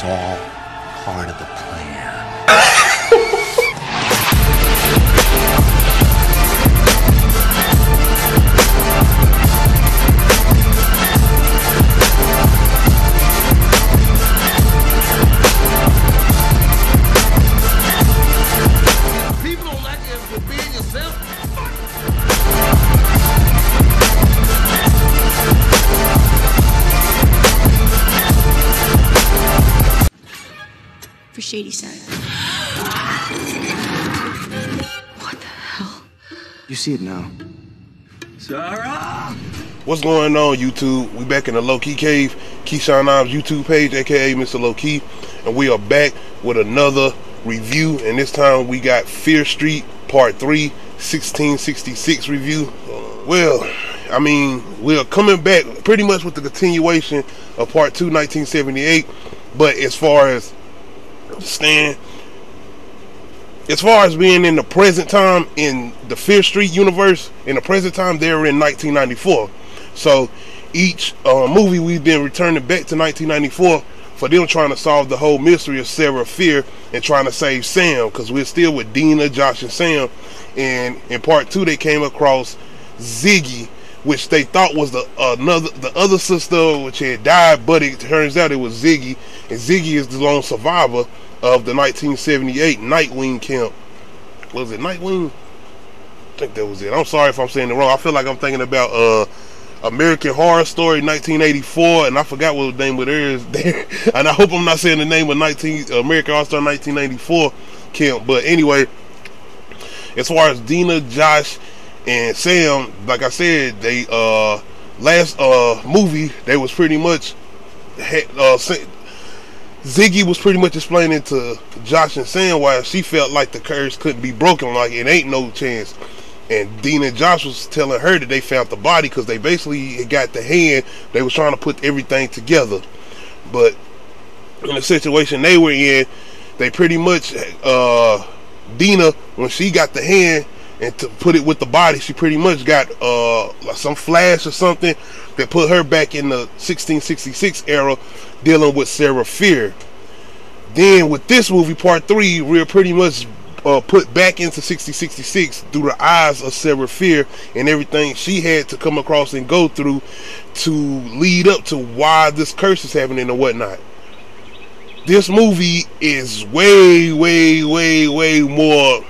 It's all part of the plan. People don't like you for being yourself. For Shady Side. What the hell? You see it now. Sarah! What's going on, YouTube? We back in the Low Key Cave, Keyshawn Knobs YouTube page, aka Mr. Low Key, and we are back with another review. And this time we got Fear Street Part 3, 1666 review. Well, I mean, we are coming back pretty much with the continuation of Part 2, 1978. But as far as being in the present time in the Fear Street universe, in the present time, they're in 1994. So each movie we've been returning back to 1994 for them trying to solve the whole mystery of Sarah Fear and trying to save Sam, because we're still with Dina, Josh, and Sam. And in Part 2 they came across Ziggy, which they thought was the other sister which had died, but it turns out it was Ziggy, and Ziggy is the lone survivor of the 1978 Nightwing camp. Was it Nightwing? I think that was it. I'm sorry if I'm saying it wrong. I feel like I'm thinking about American Horror Story 1984, and I forgot what the name of theirs there. And I hope I'm not saying the name of American Horror Story 1984 camp. But anyway, as far as Dina, Josh, and Sam, like I said, they last movie they was pretty much Ziggy was pretty much explaining to Josh and Sam why she felt like the curse couldn't be broken, like it ain't no chance. And Dean and Josh was telling her that they found the body because they basically got the hand. They was trying to put everything together. But in the situation they were in, they pretty much, Dina, when she got the hand and to put it with the body, she pretty much got some flash or something that put her back in the 1666 era dealing with Sarah Fear. Then with this movie, Part 3, we're pretty much put back into 1666 through the eyes of Sarah Fear and everything she had to come across and go through to lead up to why this curse is happening and whatnot. This movie is way more.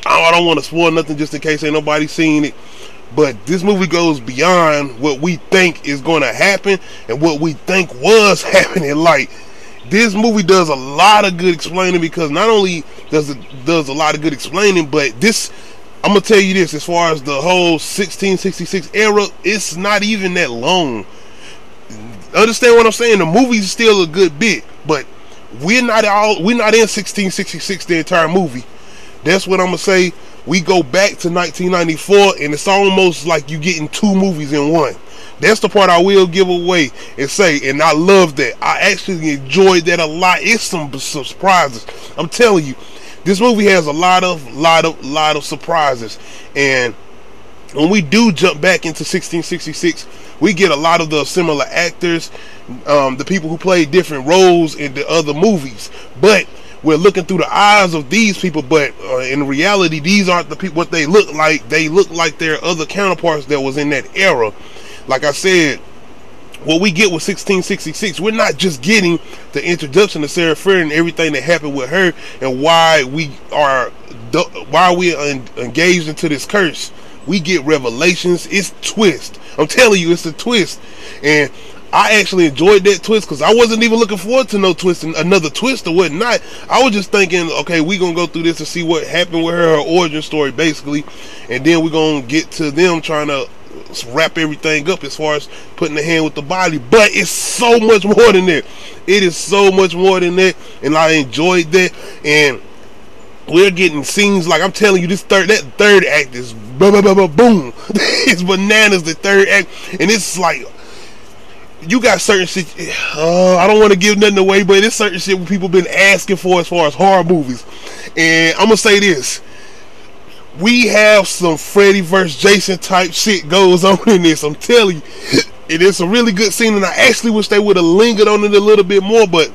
I don't want to spoil nothing just in case ain't nobody seen it, but this movie goes beyond what we think is going to happen and what we think was happening. Like, this movie does a lot of good explaining, because not only does it does a lot of good explaining, but this, I'm gonna tell you this, as far as the whole 1666 era, it's not even that long. Understand what I'm saying? The movie's still a good bit, but we're not in 1666 the entire movie. That's what I'm gonna say. We go back to 1994, and it's almost like you getting two movies in one. That's the part I will give away and say, and I love that. I actually enjoyed that a lot. It's some surprises. I'm telling you, this movie has a lot of surprises. And when we do jump back into 1666, we get a lot of the similar actors, the people who played different roles in the other movies, but we're looking through the eyes of these people. But in reality, these aren't the people what they look like. They look like their other counterparts that was in that era. Like I said, what we get with 1666, we're not just getting the introduction to Sarah Fear and everything that happened with her and why we are engaged into this curse. We get revelations. It's twist. I'm telling you, it's a twist. And I actually enjoyed that twist, because I wasn't even looking forward to no twist, another twist or whatnot. I was just thinking, okay, we're going to go through this and see what happened with her origin story, basically. And then we're going to get to them trying to wrap everything up as far as putting the hand with the body. But it's so much more than that. It is so much more than that. And I enjoyed that. And we're getting scenes like, I'm telling you, that third act is boom. It's bananas, the third act. And it's like, you got certain shit, I don't want to give nothing away, but it's certain shit people been asking for as far as horror movies. And I'm gonna say this, we have some Freddy vs. Jason type shit goes on in this. I'm telling you, it is a really good scene, and I actually wish they would have lingered on it a little bit more, but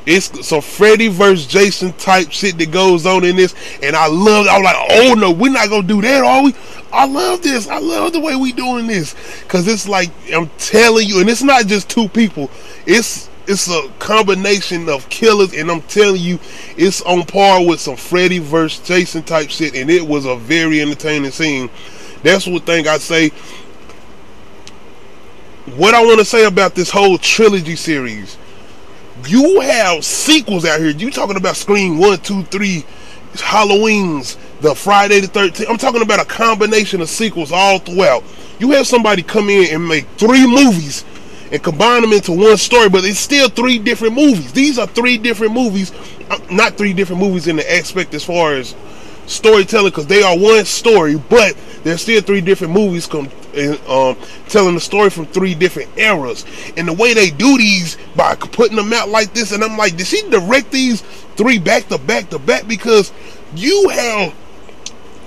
it's some Freddy versus Jason type shit that goes on in this, and I was like, oh no, we're not gonna do that, are we? I love this. I love the way we doing this, because it's like, I'm telling you, and it's not just two people, it's a combination of killers, and I'm telling you, it's on par with some Freddy versus Jason type shit, and it was a very entertaining scene. That's one thing I say. What I want to say about this whole trilogy series, you have sequels out here. You talking about Scream 1, 2, 3, Halloweens, the Friday the 13th. I'm talking about a combination of sequels all throughout. You have somebody come in and make 3 movies and combine them into one story, but it's still 3 different movies. These are 3 different movies, not 3 different movies in the aspect as far as storytelling, because they are one story, but there's still 3 different movies telling the story from 3 different eras. And the way they do these by putting them out like this, and I'm like, did she direct these 3 back to back to back? Because you have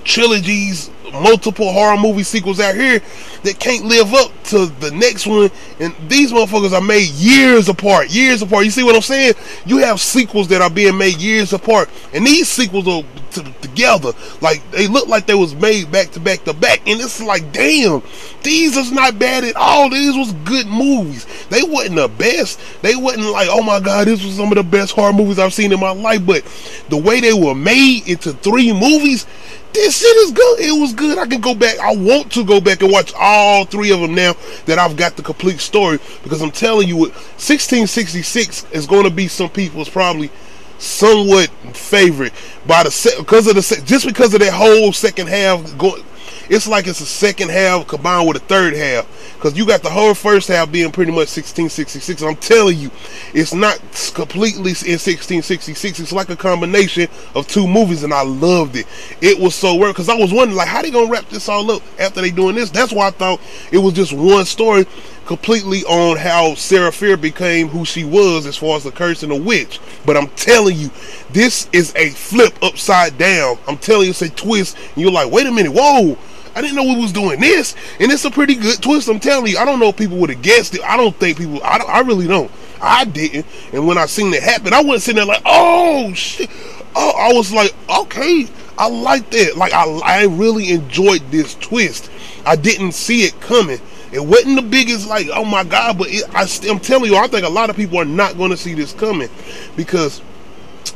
trilogies, multiple horror movie sequels out here that can't live up to the next one, and these motherfuckers are made years apart. You see what I'm saying? You have sequels that are being made years apart, and these sequels are together, like they look like they was made back to back to back, and it's like, damn, these is not bad at all. These was good movies. They wasn't the best, they wasn't like, oh my god, this was some of the best horror movies I've seen in my life, but the way they were made into 3 movies, this shit is good. It was good. I can go back. I want to go back and watch all 3 of them now that I've got the complete story, because I'm telling you, 1666 is going to be some people's probably somewhat favorite by because of that whole second half going. It's like it's a second half combined with a third half, because you got the whole first half being pretty much 1666. I'm telling you, it's not completely in 1666. It's like a combination of 2 movies, and I loved it. It was so worth, because I was wondering, like, how they gonna wrap this all up after they doing this? That's why I thought it was just one story completely on how Sarah Fear became who she was as far as the curse and the witch. But I'm telling you, this is a flip upside down. I'm telling you, it's a twist, and you're like, wait a minute, whoa, I didn't know we was doing this, and it's a pretty good twist. I'm telling you, I don't know if people would have guessed it. I don't think people, I really don't. I didn't, and when I seen it happen, I wasn't sitting there like, oh shit. Oh, I was like, okay, I like that. Like, I really enjoyed this twist. I didn't see it coming. It wasn't the biggest, like, oh my god, but I'm telling you, I think a lot of people are not going to see this coming, because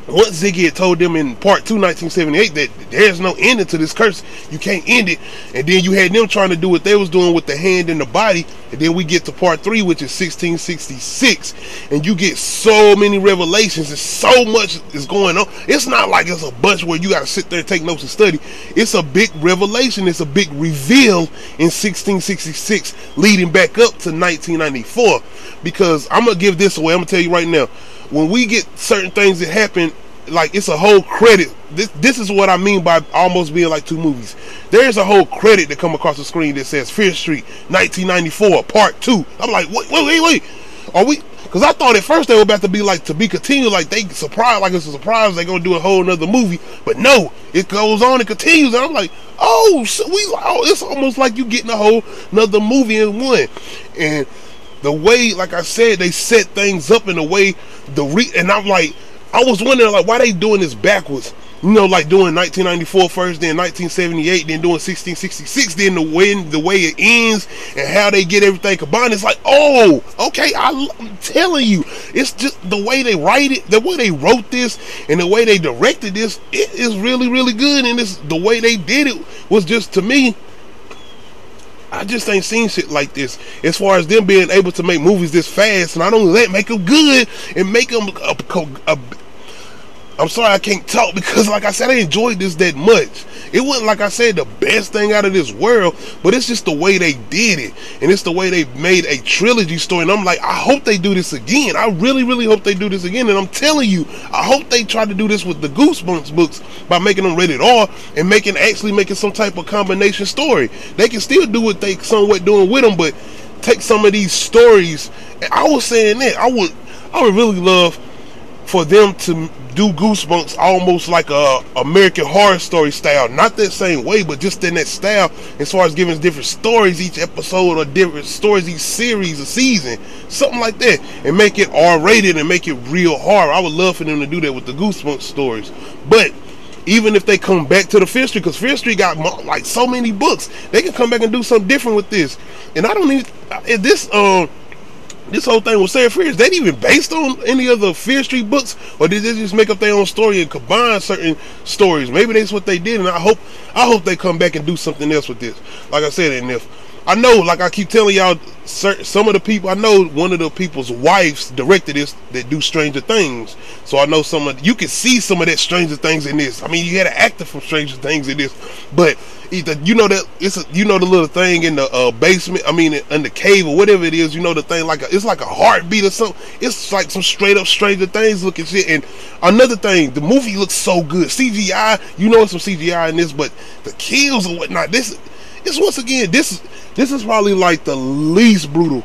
once Ziggy had told them in part 2, 1978, that there's no ending to this curse, you can't end it, and then you had them trying to do what they was doing with the hand and the body, and then we get to part 3, which is 1666, and you get so many revelations, and so much is going on. It's not like it's a bunch where you got to sit there and take notes and study. It's a big revelation. It's a big reveal in 1666 leading back up to 1994, because I'm gonna give this away. I'm gonna tell you right now, when we get certain things that happen, like, it's a whole credit. This is what I mean by almost being like 2 movies. There's a whole credit that come across the screen that says Fear Street 1994 part 2. I'm like, wait, are we? Because I thought at first they were about to be like, to be continued, like they surprised, like it's a surprise they're gonna do a whole nother movie. But no, it goes on and continues, and I'm like, oh, so it's almost like you getting a whole nother movie in one. And the way, like I said, they set things up in a way, and I'm like, I was wondering, like, why they doing this backwards? You know, like doing 1994 first, then 1978, then doing 1666, then the way it ends and how they get everything combined. It's like, oh, okay, I'm telling you, it's just the way they write it, the way they wrote this, and the way they directed this. It is really, really good, and the way they did it was just, to me, I just ain't seen shit like this, as far as them being able to make movies this fast, and not only that, make them good, and make them I'm sorry I can't talk, because like I said, I enjoyed this that much. It wasn't, like I said, the best thing out of this world, but it's just the way they did it, and it's the way they made a trilogy story, and I'm like, I hope they do this again. I really, really hope they do this again, and I'm telling you, I hope they try to do this with the Goosebumps books by making them rated R, and actually making some type of combination story. They can still do what they somewhat doing with them, but take some of these stories. And I was saying that I would really love for them to do Goosebumps almost like a American Horror Story style. Not that same way, but just in that style, as far as giving us different stories each episode, or different stories each series, a season, something like that, and make it R-rated and make it real horror. I would love for them to do that with the Goosebumps stories. But even if they come back to the Fear Street, because Fear Street got like so many books, they can come back and do something different with this. And I don't even this whole thing with Sarah Fear, is that even based on any of the Fear Street books, or did they just make up their own story and combine certain stories? Maybe that's what they did, and I hope they come back and do something else with this. Like I said, and if I know, like I keep telling y'all, some of the people, I know one of the people's wives directed this that do Stranger Things, so I know you can see some of that Stranger Things in this. I mean, you had an actor from Stranger Things in this, but either you know that the little thing in the basement, I mean in the cave or whatever it is, the thing it's like a heartbeat or something. It's like some straight up Stranger Things looking shit. And another thing, the movie looks so good. CGI, it's some CGI in this, but the kills and whatnot, this once again, this is probably like the least brutal.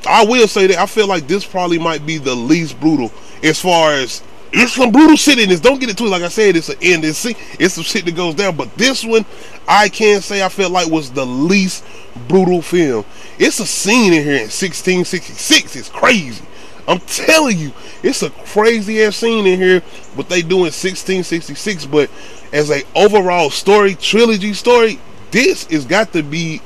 I will say that I feel like this probably might be the least brutal, as far as it's some brutal shit in this. Don't get it twisted. Like I said, it's an end. It's some shit that goes down. But this one, I can say I felt like was the least brutal film. It's a scene in here in 1666. It's crazy. I'm telling you, it's a crazy ass scene in here. What they do in 1666. But as a overall story, trilogy story, this has got to be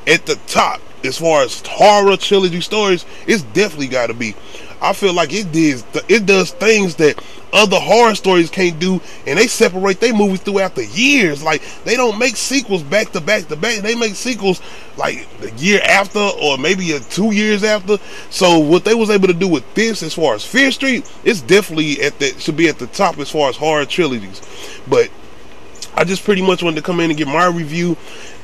at the top as far as horror trilogy stories. It's definitely got to be. I feel like it does things that other horror stories can't do, and they separate their movies throughout the years. Like, they don't make sequels back to back to back. They make sequels like the year after, or maybe 2 years after. So what they was able to do with this, as far as Fear Street, it's definitely should be at the top as far as horror trilogies. But I just pretty much wanted to come in and get my review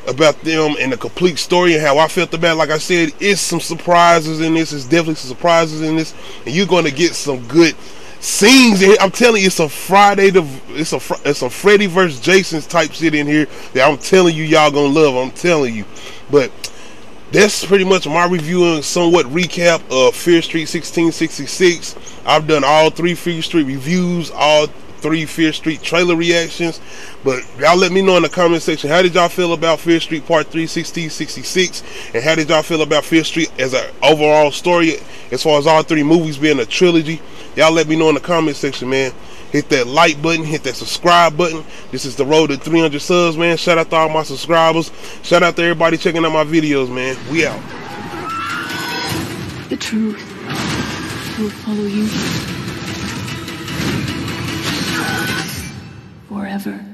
about them and the complete story and how I felt about it. Like I said, it's some surprises in this. It's definitely some surprises in this, and you're going to get some good scenes in here. I'm telling you, it's a Freddy versus Jason type shit in here that I'm telling you y'all gonna love. I'm telling you. But that's pretty much my review and somewhat recap of Fear Street 1666. I've done all 3 Fear Street reviews, all 3 Fear Street trailer reactions. But y'all let me know in the comment section, how did y'all feel about Fear Street Part 3 1666, and how did y'all feel about Fear Street as an overall story, as far as all 3 movies being a trilogy? Y'all let me know in the comment section, man. Hit that like button, hit that subscribe button. This is the road to 300 subs, man. Shout out to all my subscribers. Shout out to everybody checking out my videos, man. We out. The truth will follow you forever.